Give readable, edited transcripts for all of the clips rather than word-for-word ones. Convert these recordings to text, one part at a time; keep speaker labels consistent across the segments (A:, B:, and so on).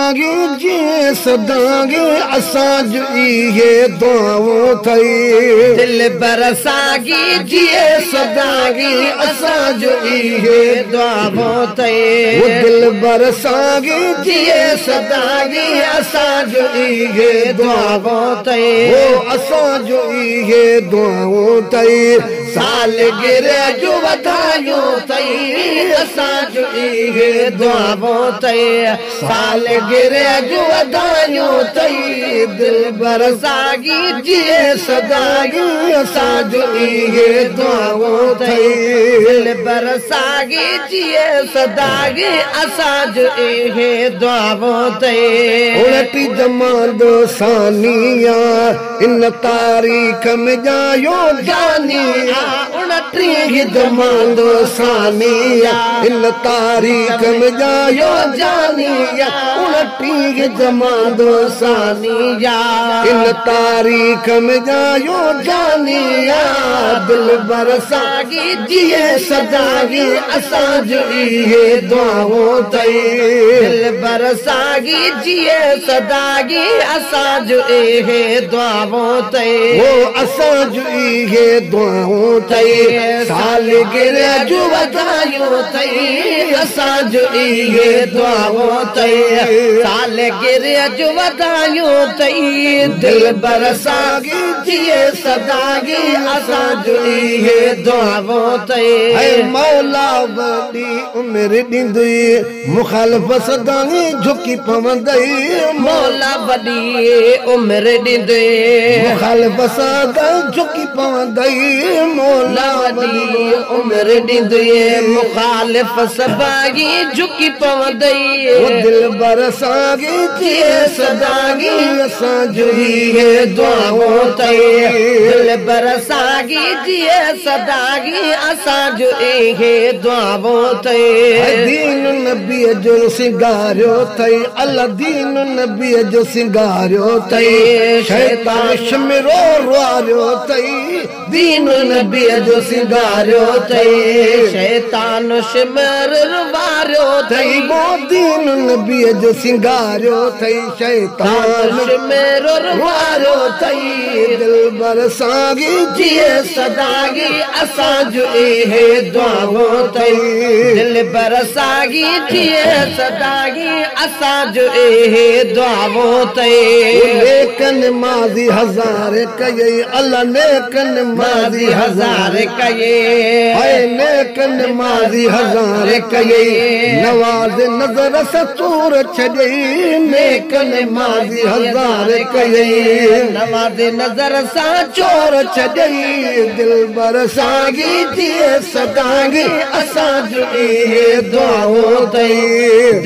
A: सदागी जी सदागी असां जो इहे दुआऊं थई
B: दिल बरसागी जी सदागी असां जो इहे दुआऊं थई
A: दिल बरसागी
B: जी सदागी असां जो इहे दुआऊं थई
A: असां जो इहे दुआऊं थई
B: सालगिरह जो वधायूं थई असां जो इहे दुआऊं थई सालगिरह जो वधायूं थई दिल बरसागी जी सदागी असां जो इहे दुआऊं थई दिल बरसागी जी सदागी असां जो इहे दुआऊं थई
A: उलटी जमांदो सानिया इन तारीख़ में जायो जानिया
B: उनटी
A: जमांदो सानिया इन तारीख़ में जायो जानिया उलटी जमांदो
B: सानिया
A: इन तारीख़ में जायो जानिया दिल बरसागी
B: जी सदागी असां जो इहे दुआऊं थई दिल बरसागी जी सदागी असां जो इहे दुआऊं थई
A: असां जो इहे दुआऊं थई
B: सालगिरह जो वधायूं थई असां जो इहे दुआऊं थई सालगिरह जो वधायूं थई दिल बरसागी जी सदागी असां जो इहे दुआऊं थई
A: मौला वॾी उमिरि ॾींदई मुखालिफ़ सदागी झुकी पवंदई
B: मौला वॾी उमिरि ॾींदई
A: मुखालिफ़ सदागी झुकी पवंदई
B: मौला वॾी उमिरि ॾींदई मुखालिफ़ सदागी झुकी पवंदई
A: दिल बरसागी
B: जी सदागी असां जो इहे दुआऊं थई दिल बरसागी जी सदागी असां जो इहे दुआऊं थई
A: दीन नबीअ जो सिंगारियो थई अल्लाह दीन नबीअ जो सिंगारियो थई शैतान शिमरो रुआरियो थई
B: दीन नबीअ जो सिंगारियो थई शैतान शिमर रुआरियो थई
A: दीन नबीअ जो सिंगारियो थई शैतान
B: शिमर रुआरियो थई
A: दिल बरसागी
B: जी सदागी असां जो इहे दुआऊं थई दिल बरसागी जी सदागी असां जो इहे दुआऊं थई
A: नेकन माज़ी हज़ार कई अल्लाह नेकन माज़ी हज़ार
B: कई
A: नेकन माज़ी हज़ार कई नवाज़ नज़र सतूर छॾई नेकन माज़ी हज़ार कई
B: नवाज़ नज़र सां चोर छॾई
A: दिल बरसागी
B: जी सदागी असां जो इहे दुआऊं थई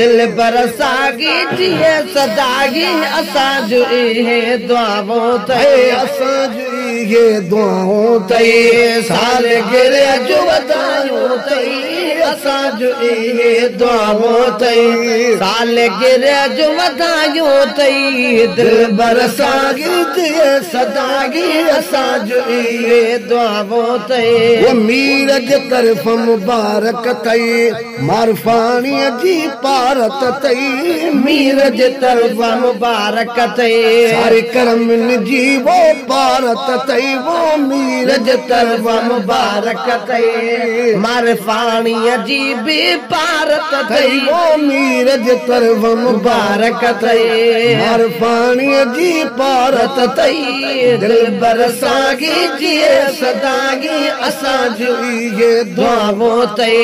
B: दिल बरसागी जी सदागी असां जो इहे दुआऊं थई
A: असां जो इहे दुआऊं
B: थई सालगिरह जो वधायूं थई असां जो इहे दुआऊं थई सालगिरह जो वधायूं थई दिल बरसागी जी सदागी असां जो इहे दुआऊं थई
A: मीर जे तरफ़ मुबारक थई मारफाणीअ जी पारत थई
B: मीर जे तरफ़ मुबारक थई
A: सारे करमन जी वो पारत थई वो मीर
B: जे तरफ़ मुबारक थई मारफाणीअ जी भी पारत थई
A: वो मीर जे तरफ़
B: मुबारक थई
A: मारफाणीअ जी पारत
B: थई दिल बरसागी जी सदागी असां जो इहे दुआऊं थई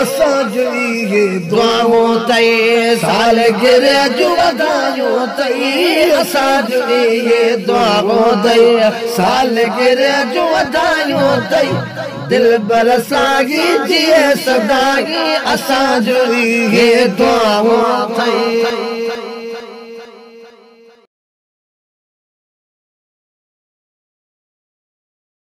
A: असां जो इहे
B: दुआऊं थई सालगिरह जो वधायूं थई असां जो इहे दुआऊं थई सालगिरह जो वधायूं थई दिल बरसागी जी सदागी असां जो इहे दुआऊं थई